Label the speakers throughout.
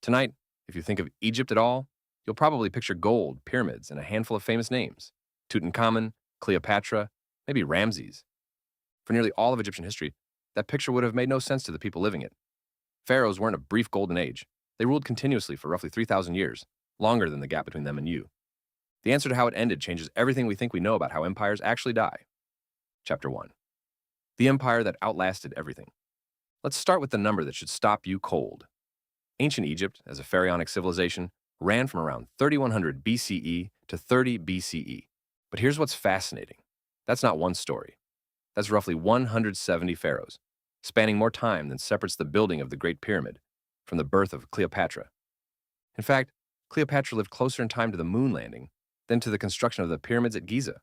Speaker 1: Tonight, if you think of Egypt at all, you'll probably picture gold, pyramids, and a handful of famous names: Tutankhamun, Cleopatra, maybe Ramses. For nearly all of Egyptian history, that picture would have made no sense to the people living it. Pharaohs weren't a brief golden age. They ruled continuously for roughly 3,000 years, longer than the gap between them and you. The answer to how it ended changes everything we think we know about how empires actually die. Chapter 1. The empire that outlasted everything. Let's start with the number that should stop you cold. Ancient Egypt, as a pharaonic civilization, ran from around 3100 BCE to 30 BCE. But here's what's fascinating. That's not one story. That's roughly 170 pharaohs, spanning more time than separates the building of the Great Pyramid from the birth of Cleopatra. In fact, Cleopatra lived closer in time to the moon landing than to the construction of the pyramids at Giza.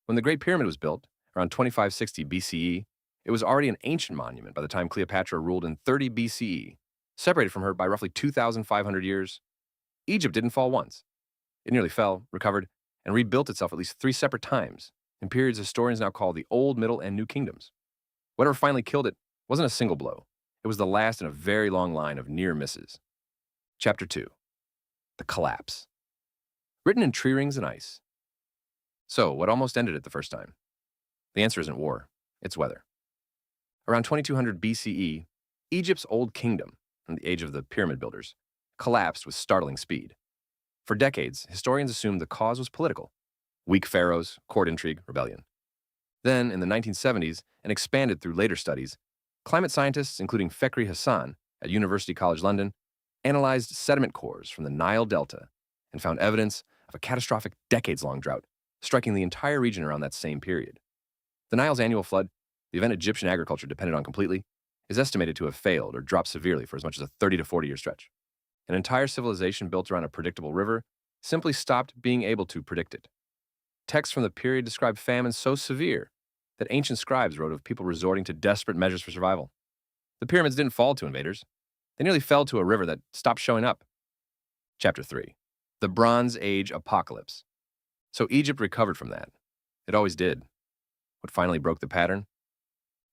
Speaker 1: When the Great Pyramid was built, around 2560 BCE, it was already an ancient monument by the time Cleopatra ruled in 30 BCE, separated from her by roughly 2,500 years. Egypt didn't fall once. It nearly fell, recovered, and rebuilt itself at least 3 separate times, in periods historians now call the Old, Middle, and New Kingdoms. Whatever finally killed it wasn't a single blow. It was the last in a very long line of near misses. Chapter 2. The Collapse. Written in tree rings and ice. So, what almost ended it the first time? The answer isn't war, it's weather. Around 2200 BCE, Egypt's Old Kingdom, in the age of the pyramid builders, collapsed with startling speed. For decades, historians assumed the cause was political: weak pharaohs, court intrigue, rebellion. Then, in the 1970s, and expanded through later studies, climate scientists, including Fakhri Hassan at University College London, analyzed sediment cores from the Nile Delta and found evidence of a catastrophic decades-long drought, striking the entire region around that same period. The Nile's annual flood, the event Egyptian agriculture depended on completely, is estimated to have failed or dropped severely for as much as a 30 to 40-year stretch. An entire civilization built around a predictable river simply stopped being able to predict it. Texts from the period describe famine so severe that ancient scribes wrote of people resorting to desperate measures for survival. The pyramids didn't fall to invaders. They nearly fell to a river that stopped showing up. Chapter 3. The Bronze Age Apocalypse. So Egypt recovered from that. It always did. What finally broke the pattern?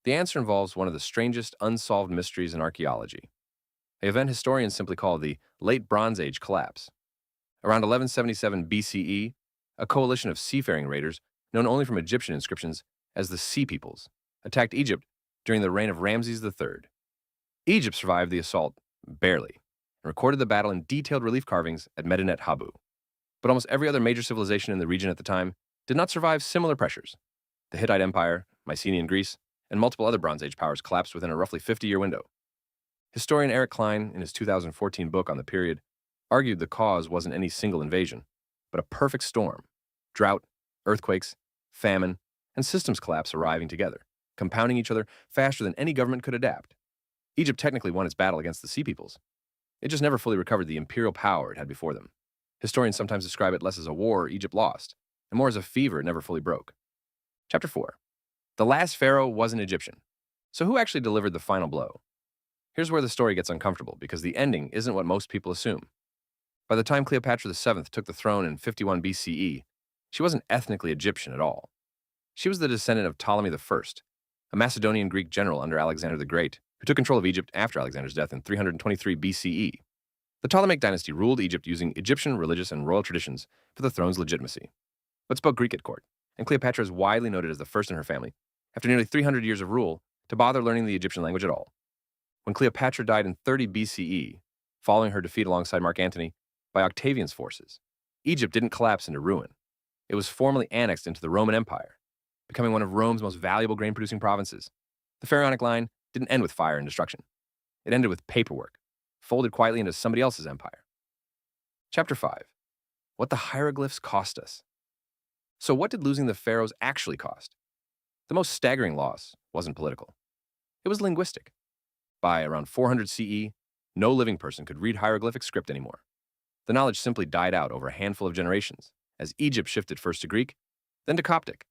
Speaker 1: The answer involves one of the strangest unsolved mysteries in archaeology, an event historians simply call the Late Bronze Age collapse. Around 1177 BCE, a coalition of seafaring raiders, known only from Egyptian inscriptions as the Sea Peoples, attacked Egypt during the reign of Ramses III. Egypt survived the assault, barely, and recorded the battle in detailed relief carvings at Medinet Habu. But almost every other major civilization in the region at the time did not survive similar pressures. The Hittite Empire, Mycenaean Greece, and multiple other Bronze Age powers collapsed within a roughly 50-year window. Historian Eric Klein, in his 2014 book on the period, argued the cause wasn't any single invasion, but a perfect storm: drought, earthquakes, famine, and systems collapse arriving together, compounding each other faster than any government could adapt. Egypt technically won its battle against the Sea Peoples. It just never fully recovered the imperial power it had before them. Historians sometimes describe it less as a war Egypt lost, and more as a fever it never fully broke. Chapter 4. The last pharaoh was an Egyptian. So who actually delivered the final blow? Here's where the story gets uncomfortable, because the ending isn't what most people assume. By the time Cleopatra VII took the throne in 51 BCE, she wasn't ethnically Egyptian at all. She was the descendant of Ptolemy I, a Macedonian Greek general under Alexander the Great, who took control of Egypt after Alexander's death in 323 BCE. The Ptolemaic dynasty ruled Egypt using Egyptian religious and royal traditions for the throne's legitimacy, but spoke Greek at court, and Cleopatra is widely noted as the first in her family, after nearly 300 years of rule, to bother learning the Egyptian language at all. When Cleopatra died in 30 BCE, following her defeat alongside Mark Antony by Octavian's forces, Egypt didn't collapse into ruin. It was formally annexed into the Roman Empire, becoming one of Rome's most valuable grain-producing provinces. The pharaonic line didn't end with fire and destruction. It ended with paperwork, folded quietly into somebody else's empire. Chapter 5. What the hieroglyphs cost us. So what did losing the pharaohs actually cost? The most staggering loss wasn't political. It was linguistic. By around 400 CE, no living person could read hieroglyphic script anymore. The knowledge simply died out over a handful of generations, as Egypt shifted first to Greek, then to Coptic,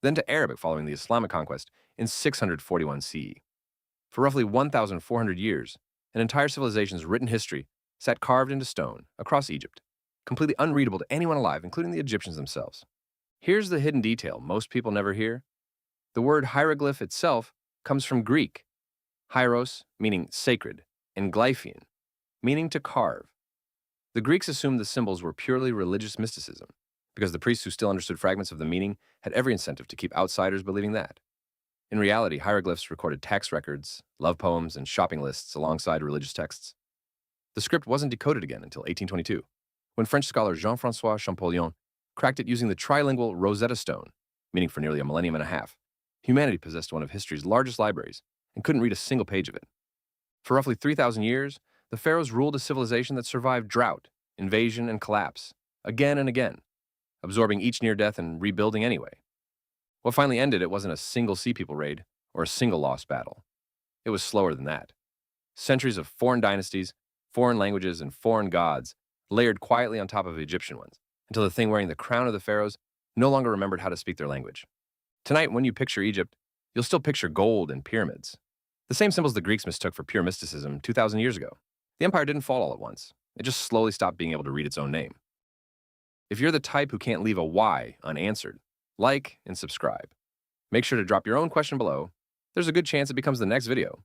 Speaker 1: then to Arabic following the Islamic conquest in 641 CE. For roughly 1,400 years, an entire civilization's written history sat carved into stone across Egypt, completely unreadable to anyone alive, including the Egyptians themselves. Here's the hidden detail most people never hear. The word hieroglyph itself comes from Greek, hieros meaning sacred, and glyphein, meaning to carve. The Greeks assumed the symbols were purely religious mysticism, because the priests who still understood fragments of the meaning had every incentive to keep outsiders believing that. In reality, hieroglyphs recorded tax records, love poems, and shopping lists alongside religious texts. The script wasn't decoded again until 1822, when French scholar Jean-François Champollion cracked it using the trilingual Rosetta Stone, meaning for nearly a millennium and a half. Humanity possessed one of history's largest libraries and couldn't read a single page of it. For roughly 3,000 years, the pharaohs ruled a civilization that survived drought, invasion, and collapse, again and again, absorbing each near death and rebuilding anyway. What finally ended it wasn't a single Sea People raid or a single lost battle. It was slower than that. Centuries of foreign dynasties, foreign languages, and foreign gods layered quietly on top of Egyptian ones, until the thing wearing the crown of the pharaohs no longer remembered how to speak their language. Tonight, when you picture Egypt, you'll still picture gold and pyramids. The same symbols the Greeks mistook for pure mysticism 2,000 years ago. The empire didn't fall all at once. It just slowly stopped being able to read its own name. If you're the type who can't leave a why unanswered, like and subscribe. Make sure to drop your own question below. There's a good chance it becomes the next video.